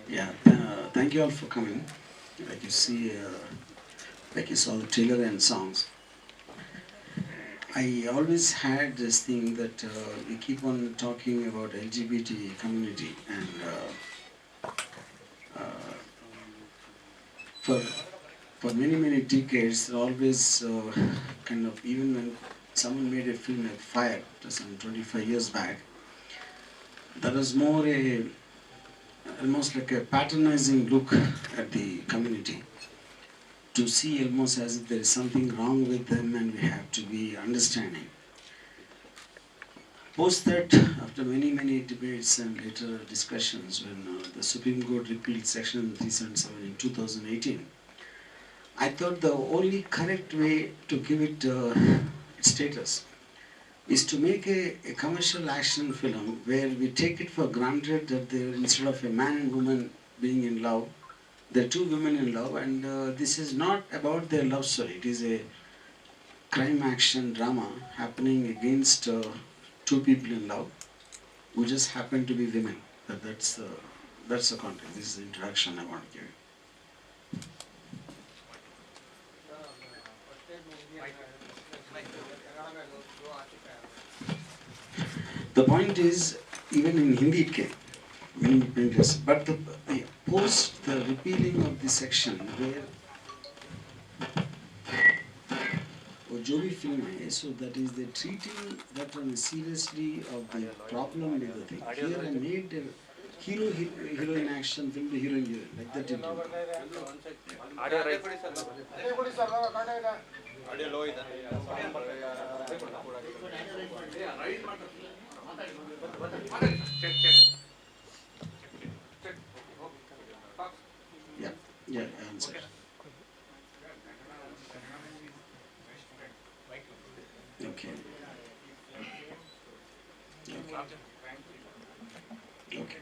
Yeah, thank you all for coming. Like you see, like you saw the trailer and songs. I always had this thing that we keep on talking about LGBT community, and uh, for many decades, always kind of, even when someone made a film like Fire, some 25 years back, that was more a almost like a patronizing look at the community, to see almost as if there is something wrong with them and we have to be understanding. Post that, after many debates and later discussions, when the Supreme Court repealed Section 377 in 2018, I thought the only correct way to give it its status is to make a commercial action film where we take it for granted that instead of a man and woman being in love, they're two women in love, and this is not about their love story. It is a crime action drama happening against two people in love who just happen to be women. That's the context. This is the introduction I want to give. The point is, even in Hindi it came, many years. But the post the repealing of the section where वो जो भी film है, so that is they treating that one seriously of the problem with the thing. Here I made a heroine action film, the heroine like that it will Yeah, yeah, I answered. Okay. Okay. Okay.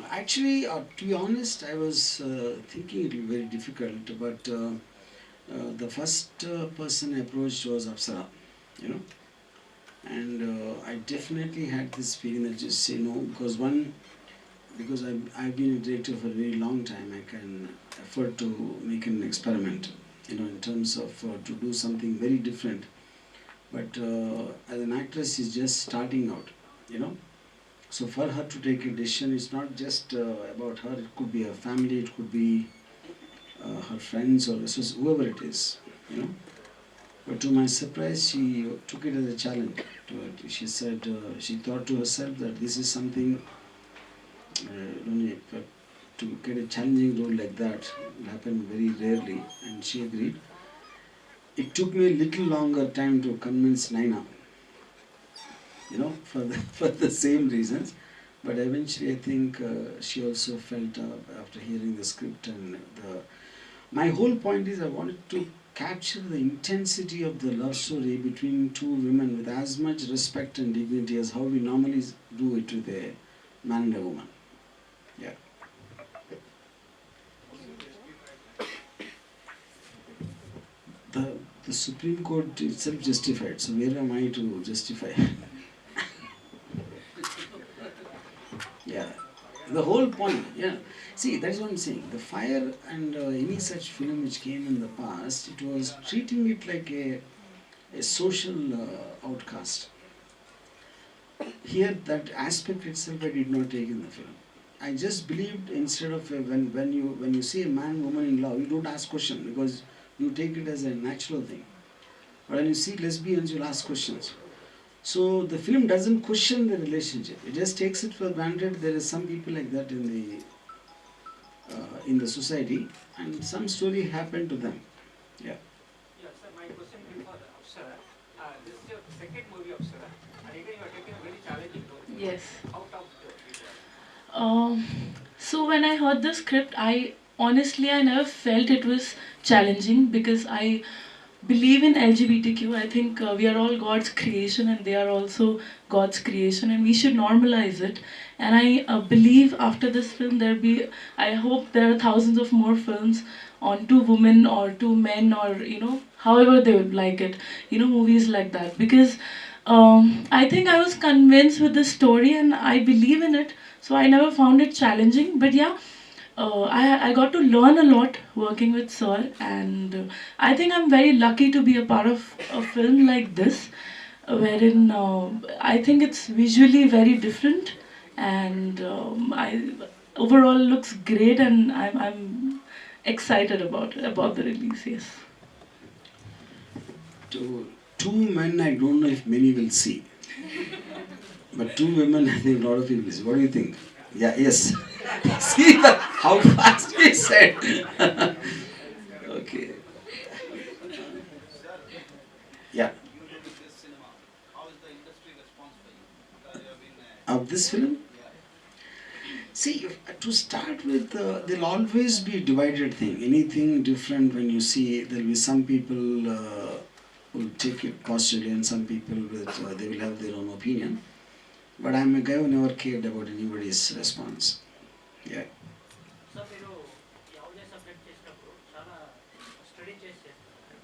Actually, to be honest, I was thinking it would be very difficult, but the first person I approached was Apsara, you know, and I definitely had this feeling that just say no, because because I've been a director for a very long time, I can afford to make an experiment, you know, in terms of to do something very different. But as an actress, she's just starting out, you know. So for her to take a decision, it's not just about her. It could be her family, it could be her friends, or whoever it is, you know. But to my surprise, she took it as a challenge. She said she thought to herself that this is something only to get a challenging role like that will happen very rarely, and she agreed. It took me a little longer time to convince Naina, you know, for for the same reasons. But eventually, I think she also felt after hearing the script and my whole point is I wanted to capture the intensity of the love story between two women with as much respect and dignity as how we normally do it with a man and a woman. Yeah. The, the Supreme Court itself justified, so where am I to justify? Yeah. The whole point, yeah. See, that's what I'm saying. The Fire and any such film which came in the past, it was treating it like a social outcast. Here, that aspect itself I did not take in the film. I just believed instead of when you see a man woman in love, you don't ask question because you take it as a natural thing. But when you see lesbians, you'll ask questions. So the film doesn't question the relationship. It just takes it for granted. There is some people like that in the society, and some story happened to them. Yeah. Yeah, sir, my question before Apsara. This is your second movie, Apsara. And again, you are taking a very challenging role. Yes. How tough it is? Um, so when I heard the script, I never felt it was challenging because I believe in LGBTQ. I think we are all God's creation and they are also God's creation, and we should normalize it. And I believe after this film I hope there are thousands of more films on two women or two men, or however they would like it, movies like that, because I think I was convinced with the story and I believe in it, so I never found it challenging. But yeah, I got to learn a lot working with Sir, and I think I'm very lucky to be a part of a film like this, wherein I think it's visually very different, and I overall looks great, and I'm excited about the release. Yes. Two men, I don't know if many will see. But two women, I think a lot of people will see. What do you think? Yeah, yes. See how fast he said. Okay. Yeah. Of this film? See, to start with, there'll always be divided thing. Anything different when you see, there'll be some people will take it positively and some people will, they will have their own opinion. But I'm a guy who never cared about anybody's response. Yeah. So మీరు ಯಾವುದೇ subject చేసినప్పుడు చాలా study చేసి చేస్తారు.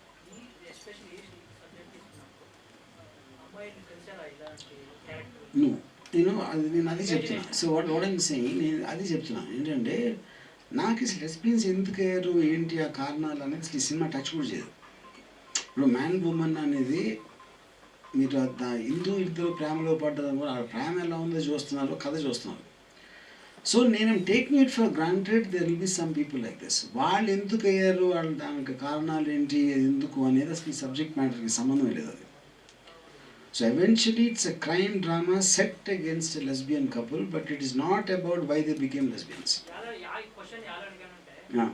Especially ఈ subject తీసుకున్నప్పుడు అమ్మాయిని కలిసారా ఇలాంటి క్యారెక్టర్? No. నేను అది చెప్తున్నా. సో వాట్ ఐమ్ సేయింగ్, నేను అది చెప్తున్నా ఏంటంటే నాకు అసలు లెస్బియన్స్ ఎందుకు అయ్యారు ఏంటి ఆ కారణాలు అనేది అసలు ఈ సినిమా టచ్ కూడా చేయదు. ఇప్పుడు మ్యాన్ ఉమెన్ అనేది మీరు ఇద్దరు ప్రేమలో పడ్డదని కూడా ఆ ప్రేమ ఎలా ఉందో చూస్తున్నారు, కథ చూస్తున్నారు. సో నేను taking it for granted there will be some people like this. వాళ్ళు ఎందుకు అయ్యారు, వాళ్ళు దానికి కారణాలు ఏంటి, ఎందుకు అనేది అసలు ఈ సబ్జెక్ట్ మ్యాటర్కి సంబంధం లేదు అది. So eventually it's a crime drama set against a lesbian couple, but it is not about why they became lesbians. Yeah.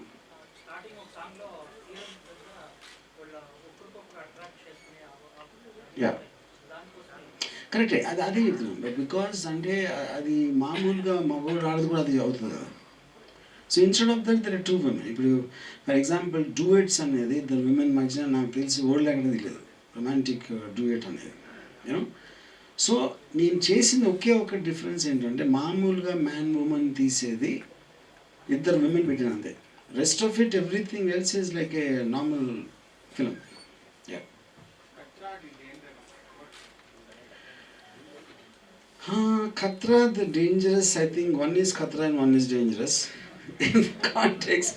Yeah. కరెక్టే, అదే చెప్తున్నాం. బట్ బికాస్ అంటే అది మామూలుగా మగవాడు ఆడదు కూడా అది అవుతుంది కదా. So instead of that there are two women. ఇప్పుడు ఫర్ ఎగ్జాంపుల్ డూయెట్స్ అనేది ఇద్దరు విమెన్ మధ్యన నాకు తెలిసి ఓల్డ్ ఎక్కడ తెలియదు రొమాంటిక్ డూయెట్ అనేది, యూనో. సో నేను చేసిన ఒకే ఒక డిఫరెన్స్ ఏంటంటే మామూలుగా మ్యాన్ ఉమెన్ తీసేది ఇద్దరు విమెన్ పెట్టినంతే. Rest of it everything else is like a normal film. Khatra, the dangerous, I think one is Khatra and one is dangerous in the context.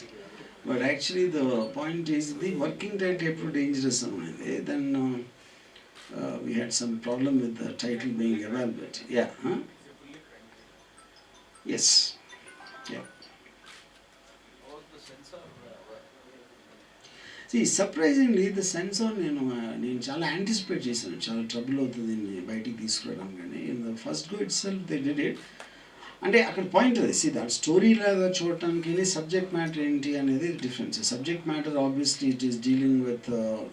But actually the point is the working title dangerous. Then we had some problem with the title being evaluated. Yeah. Huh? Yes. Yeah. See, surprisingly, the sensor, నేను చాలా anticipate చేశాను, చాలా trouble అవుతుంది బయటికి తీసుకురావడం. కానీ in the first go it self they did it. అంటే అక్కడ పాయింట్ అది, సి దాట్ స్టోరీ లాగా చూడటానికి సబ్జెక్ట్ మ్యాటర్ ఏంటి అనేది difference. Subject matter obviously it is dealing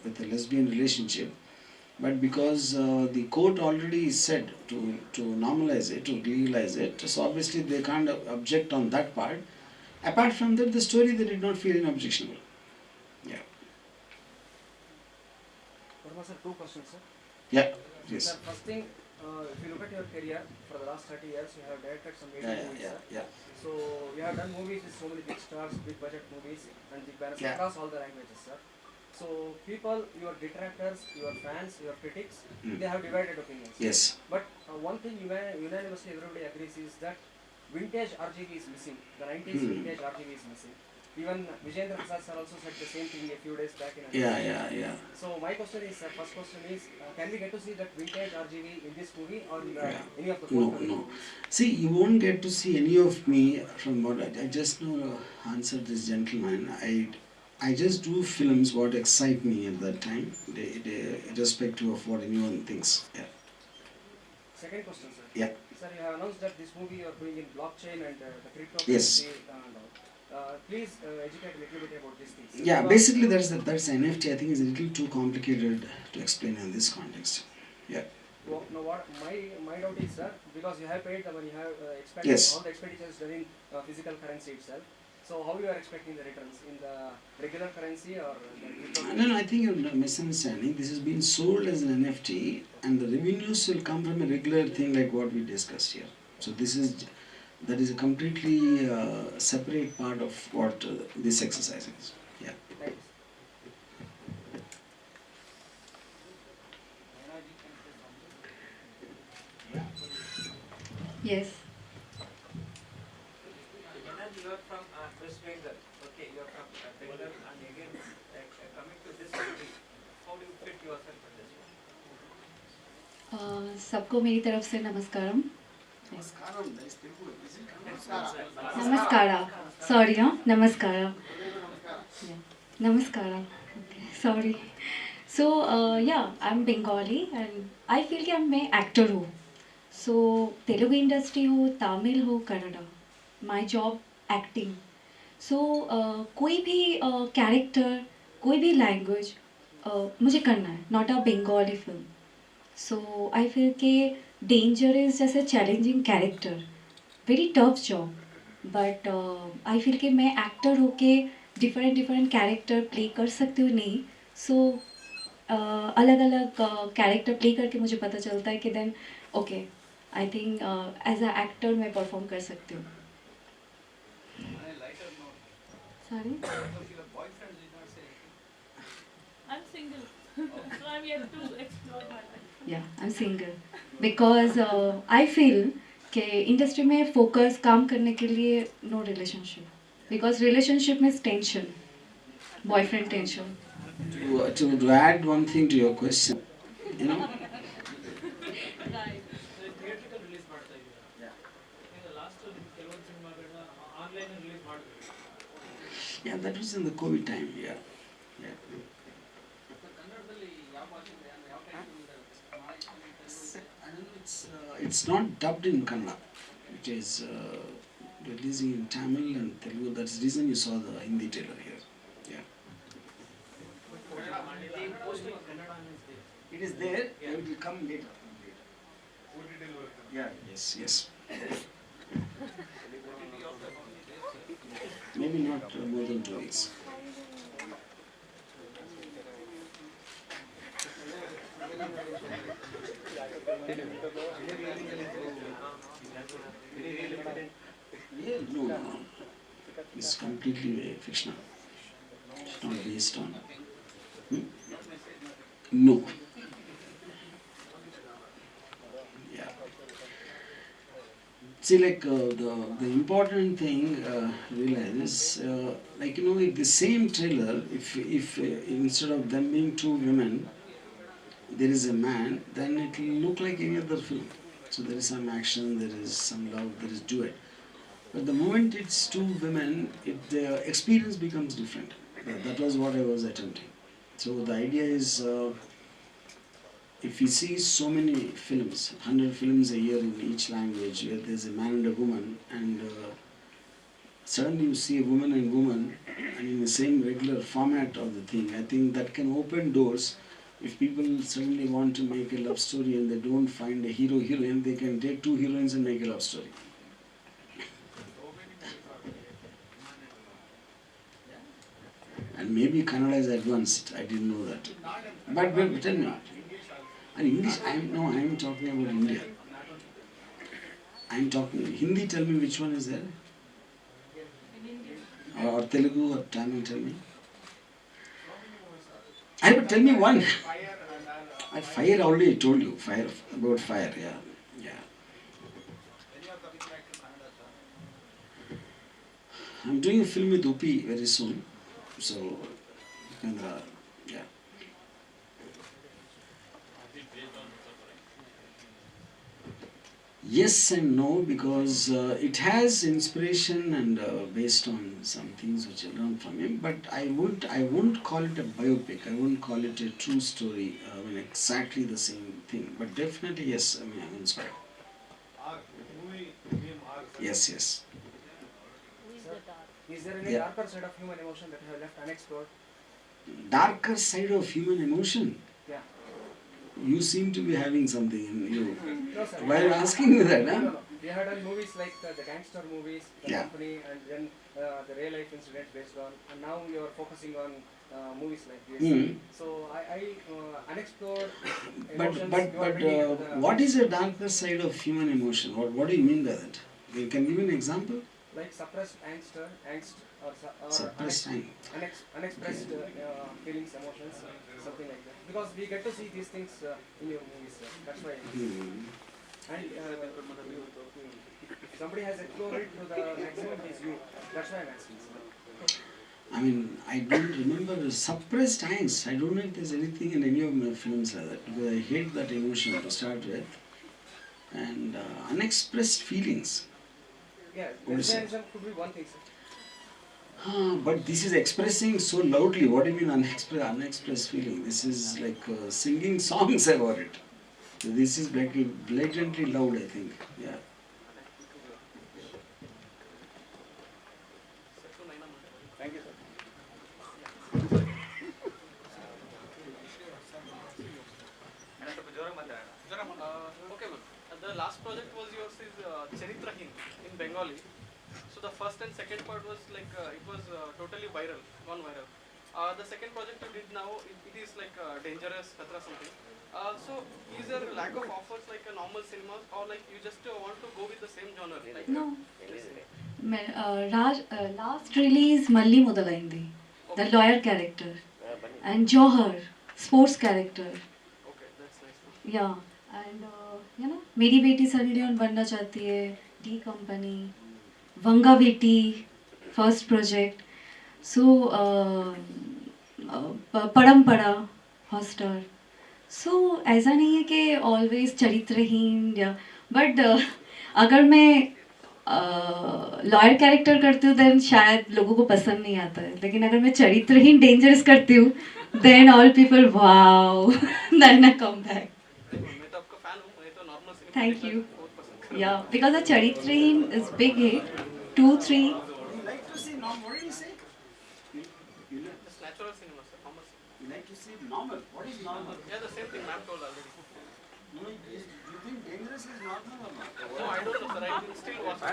with lesbian relationship, but because the court already said to normalize it, to legalize it, so obviously they can't object on that part. Apart from that, the story they did not feel objectionable. Yeah. Sir, two questions, sir. Yeah, yes. Sir, first thing, if you look at your career for the last 30 years, you have directed some major movies, sir. Yeah. So you have done movies with so many big stars, big budget movies, and big banners across all the languages, sir. So people, your detractors, your fans, your critics, they have divided opinions. Yes. But one thing unanimously everybody agrees is that vintage RGB is missing. The 90s vintage RGB is missing. Even Vijayendra Prasad sir also said the same thing a few days back in a Yeah. So my question is, first question is, can we get to see that vintage RGB in this movie or any of the forthcoming movies? See, you won't get to see any of me from what I just know answered this gentleman. I just do films what excite me at that time, irrespective of what anyone thinks. Yeah. Second question, sir. Yeah. Sir, you have announced that this movie you are doing in blockchain and the cryptocurrency. Yes. And all. Please educate a little bit about these things. Yeah, basically that's NFT. I think is a little too complicated to explain in this context. Yeah. Well, now what my doubt is, sir, because you have paid the money, you have expended Yes. all the expenditures done in physical currency itself. So how you are expecting the returns in the regular currency or the cryptocurrency? No, I think you're misunderstanding. This has been sold as an NFT, and the revenues will come from a regular thing like what we discussed here. So that is a completely separate part of what this exercise is. Yeah. Thanks. Yes. Anand, you are from West Bengal. Okay, you are from Bengal, and again coming to this country, how do you fit yourself in this one? सबको मेरी तरफ से नमस्कारम. Namaskaram, that is Telugu, is it? Namaskara. Sorry, huh? Namaskara. Yeah. Namaskara. Okay. Sorry. So, yeah, I'm Bengali and I feel कि मैं actor हूँ. So, Telugu industry हो, Tamil हो, Kannada. My job acting. So, कोई भी character, कोई भी language मुझे करना है. Not a Bengali film. So, I feel कि danger is just a challenging character. Very tough job. But I feel कि मैं actor होके different character play कर सकती हूँ नहीं. So, अलग अलग कैरेक्टर प्ले करके मुझे पता चलता है कि then okay I think as a actor मैं परफॉर्म कर सकती हूँ. Sorry. I'm single. So I'm yet to explore my life. या I am single because I feel कि इंडस्ट्री में फोकस काम करने के लिए नो रिलेशनशिप बिकॉज रिलेशनशिप में tension boyfriend tension. To add one thing to your question, you know, Right. Theatrical release ಮಾಡ್ತಾ ಇದ್ದೀರಾ? ಈಗ ಲಾಸ್ಟ್ ಕೆಲವೊಂದು ಸಿನಿಮಾಗಳನ್ನ ಆನ್ಲೈನ್ ರಿಲೀಸ್ ಮಾಡಿದ್ವಿ. yeah, that was in the COVID time, yeah. Yeah. ಕನ್ನಡದಲ್ಲಿ ಯಾವ ಭಾಷೆ ಯಾವ ಟೈಪ್ ಇದೆ? I don't know, it's not dubbed in Kannada. It is releasing in Tamil and Telugu. That's the reason you saw the Hindi trailer here. Yeah. Posting Kannada ಅನ್ನಿಸ್ತಿದೆ. It is there. It will come later. Yeah. Yes. Yes. Maybe not more than 2 weeks. Yeah, no. It's completely fictional. It's not based on. No. Yeah. See, like the important thing realize is like, you know, if the same trailer, if instead of them being two women, there is a man, then it will look like any other film. So there is some action, there is some love, there is duet. But the moment it's two women, the experience becomes different. That was what I was attempting. So the idea is, if we see so many films, 100 films a year in each language, where there's a man and a woman, and suddenly you see a woman and woman, and in the same regular format of the thing, I think that can open doors. If people suddenly want to make a love story and they don't find a hero heroine, they can take two heroines and make a love story. And maybe Kannada is advanced. I didn't know that. But tell me, and English? I am talking about India. I am talking Hindi. Tell me which one is there, or Telugu or Tamil. Tell me. But tell me one. Fire already I told you. Fire, about fire. Yeah, yeah. I'm doing a film with Upi very soon. So, yeah. Yes and no, because it has inspiration and based on some things which I learned from him. But I won't call it a biopic. I won't call it a true story. I mean, exactly the same thing. But definitely, yes. I mean, I'm inspired. Yes, yes. Is there any Yeah. darker side of human emotion that you have left unexplored? Darker side of human emotion. Yeah. You seem to be having something in you. No, sir. Why are you asking me that? Huh? No. We have done movies like the gangster movies, the Yeah. company, and then the real life incidents based on, and now you are focusing on movies like this. So I unexplored emotions. But what is the darker side of human emotion? What do you mean by that? You can give me an example? Like suppressed angst or Suppressed unexpressed feelings, emotions, something like that. Because we get to see these things in your movies, sir. That's why. And if somebody has explored it to the maximum, it is you. That's why I'm asking, sir. I mean, I don't remember suppressed angst. I don't know if there's anything in any of my films like that, because I hate that emotion to start with. And unexpressed feelings. Yeah, What is it? lesbianism could be one thing, sir. But this is expressing so loudly. What do you mean unexpressed feeling? This is like singing songs about it. This is blatantly loud, I think. Yeah. Thank you, sir. Okay, ma'am. The last project was yours is Charitrahin in Bengali. So the first and second part was like it was totally viral, gone viral. The second project you did now, it is like dangerous, khatra something. So is there a lack of offers like a normal cinemas, or like you just want to go with the same genre? Like, No. Last release Malli Modalaindi, the lawyer character, and Johar, sports character. Okay, that's nice. Yeah, and you know, मेरी बेटी Sunny Leone बनना चाहती है, D Company, Vanga Beti, first project. So परम्परा हॉस्टर. सो ऐसा नहीं है कि ऑलवेज चरित्रहीन या बट अगर मैं लॉयर कैरेक्टर करती हूँ देन शायद लोगों को पसंद नहीं आता है, लेकिन अगर मैं चरित्रहीन डेंजरस करती हूँ then all people wow then I come back. मैं तो आपका फैन हूँ, मैं तो नॉर्मल सिनेमा Thank देखना you. बहुत पसंद करता हूँ. Yeah, because the Charitrahin is big hit. 2, 3. You like to see normal? What did you say? You Just natural cinema, sir. Normal cinema. like to see normal? What is normal? Yeah, the same thing ma'am told already. You think dangerous is normal or not? No, I don't know, sir. I will still watch it.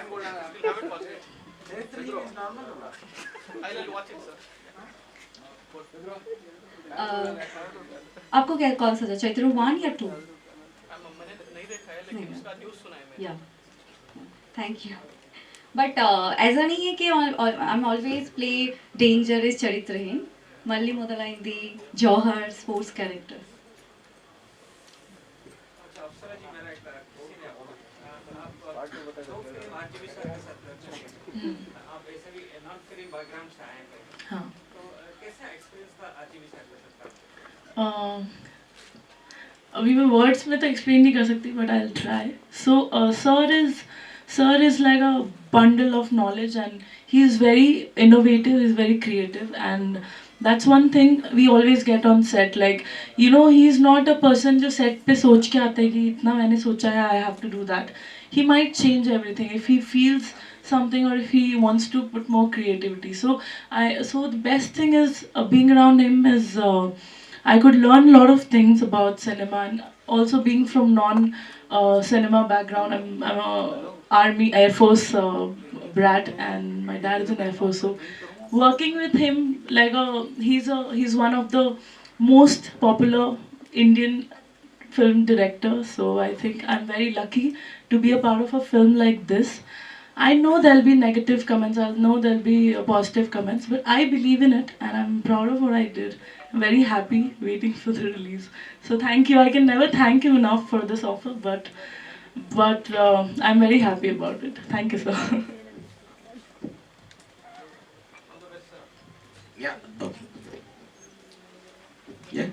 Still haven't watched it. Charitrahin is normal or not? I will watch it, sir. आपको क्या कौन सा था, चैत्र 1 या 2? मैंने नहीं देखा है, लेकिन उसका न्यूज़ सुना है मैंने. या थैंक यू. बट ऐसा नहीं है कि I am always play dangerous चरित्रहीन. Malli Modalaindi, Johar, sports character. अच्छा, अप्सरा जी, मेरा एक क्वेश्चन है आपको. आप दो फिल्म आरजीवी सर के साथ कर चुके हैं. आप वैसे भी नॉन फिल्म बैकग्राउंड से आए हैं. हाँ. तो कैसा एक्सपीरियंस था आरजीवी सर के साथ? अभी मैं वर्ड्स में तो एक्सप्लेन नहीं कर सकती, but I will try. So sir is like a bundle of knowledge, and he is very innovative, he is very creative, and that's one thing we always get on set. Like, you know, he is not a person जो set पे सोच के आता है कि इतना मैंने सोचा है, I have to do that. He might change everything if he feels something or if he wants to put more creativity. So the best thing is being around him is I could learn a lot of things about cinema, and also being from non-cinema background. I'm a Army Air Force brat, and my dad is in Air Force. So working with him, like he's one of the most popular Indian film directors. So I think I'm very lucky to be a part of a film like this. I know there'll be negative comments, I know there'll be positive comments, but I believe in it and I'm proud of what I did. I'm very happy waiting for the release. So thank you. I can never thank you enough for this offer, but I'm very happy about it. Thank you, sir. Yeah. Okay. Yeah.